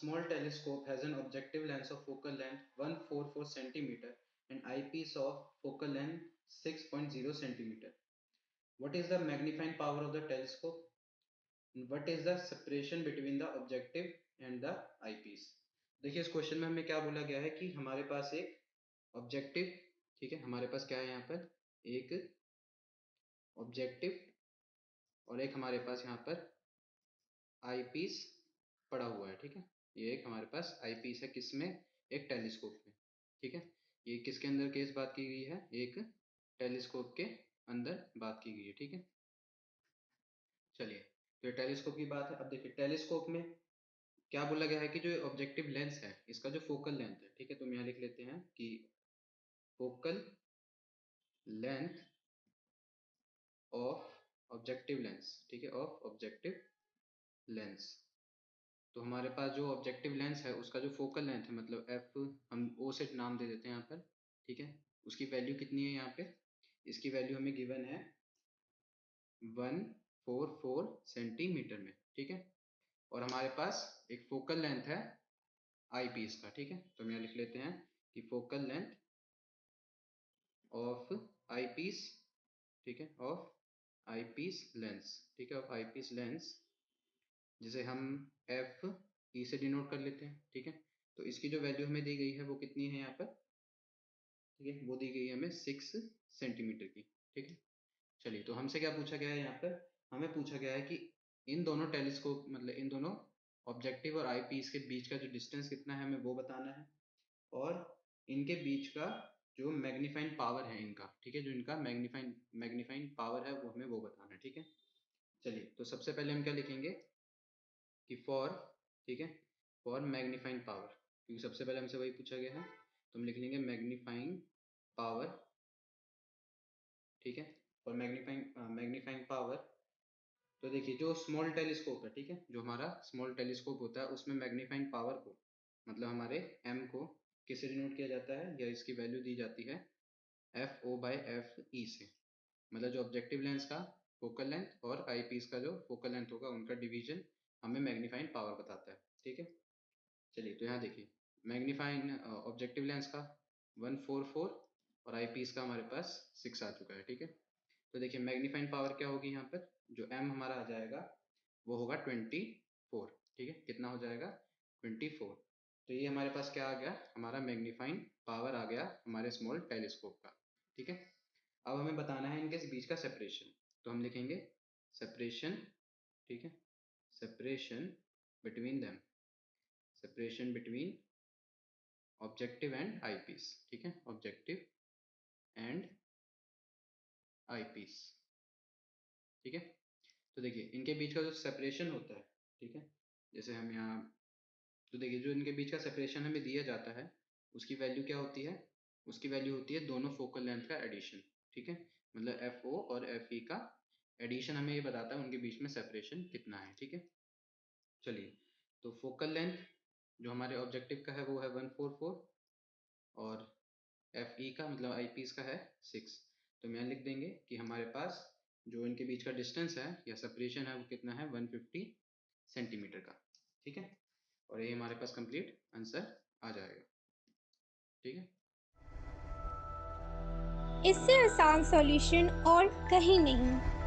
small telescope has an objective lens of focal length 144 centimeter and eyepiece of focal length 6.0 centimeter. What is the magnifying power of the telescope? What is the separation between the objective and the eyepiece? देखिए इस question में हमें क्या बोला गया है कि हमारे पास एक ऑब्जेक्टिव, ठीक है, हमारे पास क्या है यहाँ पर एक ऑब्जेक्टिव और एक हमारे पास यहाँ पर आई पीस पड़ा हुआ है, ठीक है। ये एक हमारे पास आई पीस है, किसमें? एक टेलीस्कोप में, ठीक है। ये किसके अंदर केस बात की गई है? एक टेलीस्कोप के अंदर बात की गई है, ठीक है। चलिए, तो ये टेलीस्कोप की बात है। अब देखिए टेलीस्कोप में क्या बोला गया है कि जो ऑब्जेक्टिव लेंस है इसका जो फोकल लेंथ है, ठीक है, तो हम यहाँ लिख लेते हैं कि focal length of objective lens, ठीक है, ऑफ ऑब्जेक्टिव लेंस। तो हमारे पास जो ऑब्जेक्टिव लेंस है उसका जो फोकल लेंथ है, मतलब एफ, हम ओ से नाम दे देते हैं यहाँ पर, ठीक है। उसकी वैल्यू कितनी है यहाँ पे? इसकी वैल्यू हमें गिवन है 144 सेंटीमीटर में, ठीक है। और हमारे पास एक फोकल लेंथ है आई पीस का, ठीक है। तो हम यहाँ लिख लेते हैं कि focal length of eyepiece, ठीक है, ऑफ आई पीस लेंस, ठीक है, ऑफ आई पीस लेंस, जिसे हम एफ ई से डिनोट कर लेते हैं, ठीक है। तो इसकी जो वैल्यू हमें दी गई है वो कितनी है यहाँ पर, ठीक है, वो दी गई है हमें 6 सेंटीमीटर की, ठीक है। चलिए, तो हमसे क्या पूछा गया है यहाँ पर? हमें पूछा गया है कि इन दोनों टेलीस्कोप, मतलब इन दोनों ऑब्जेक्टिव और आई पीस के बीच का जो डिस्टेंस कितना है हमें वो बताना है, और इनके बीच का जो मैग्नीफाइंग पावर है इनका, ठीक है, जो इनका मैग्नीफाइंग पावर है वो हमें वो बताना है, ठीक है। चलिए, तो सबसे पहले हम क्या लिखेंगे कि फॉर, ठीक है, फॉर मैग्नीफाइंग पावर, क्योंकि सबसे पहले हमसे वही पूछा गया है, तो हम लिख लेंगे मैग्नीफाइंग पावर, ठीक है। और मैग्नीफाइंग पावर, तो देखिए जो स्मॉल टेलीस्कोप है, ठीक है, जो हमारा स्मॉल टेलीस्कोप होता है उसमें मैग्नीफाइंग पावर को, मतलब हमारे एम को किससे डिनोट किया जाता है, या इसकी वैल्यू दी जाती है F O by F E से, मतलब जो ऑब्जेक्टिव लेंस का फोकल लेंथ और आई पीस का जो फोकल लेंथ होगा उनका डिवीजन हमें मैग्नीफाइंग पावर बताता है, ठीक है। चलिए, तो यहाँ देखिए मैग्नीफाइंग ऑब्जेक्टिव लेंस का 144 और आई पीस का हमारे पास 6 आ चुका है, ठीक है। तो देखिए मैग्नीफाइंग पावर क्या होगी यहाँ पर, जो m हमारा आ जाएगा वो होगा 24, ठीक है। कितना हो जाएगा? 24। तो ये हमारे पास क्या आ गया? हमारा मैग्नीफाइंग पावर आ गया हमारे स्मॉल टेलीस्कोप का, ठीक है। अब हमें बताना है इनके बीच का सेपरेशन, तो हम लिखेंगे सेपरेशन, ठीक है, separation between them, separation between objective and eyepiece, ठीक है, ऑब्जेक्टिव एंड आई पीस, ठीक है। तो देखिए इनके बीच का जो सेपरेशन होता है, ठीक है, जैसे हम यहाँ, तो देखिए जो इनके बीच का सेपरेशन हमें दिया जाता है उसकी वैल्यू क्या होती है? उसकी वैल्यू होती है दोनों फोकल लेंथ का एडिशन, ठीक है, मतलब एफ ओ और एफ ई का एडिशन हमें ये बताता है उनके बीच में सेपरेशन कितना है, ठीक है। चलिए, तो फोकल लेंथ जो हमारे ऑब्जेक्टिव का है वो है 144 और एफ ई का मतलब आई पीस का है 6। तो हम यहाँ लिख देंगे कि हमारे पास जो इनके बीच का डिस्टेंस है या सेपरेशन है वो कितना है? 150 सेंटीमीटर का, ठीक है। और ये हमारे पास कंप्लीट आंसर आ जाएगा, ठीक है। इससे आसान सॉल्यूशन और कहीं नहीं।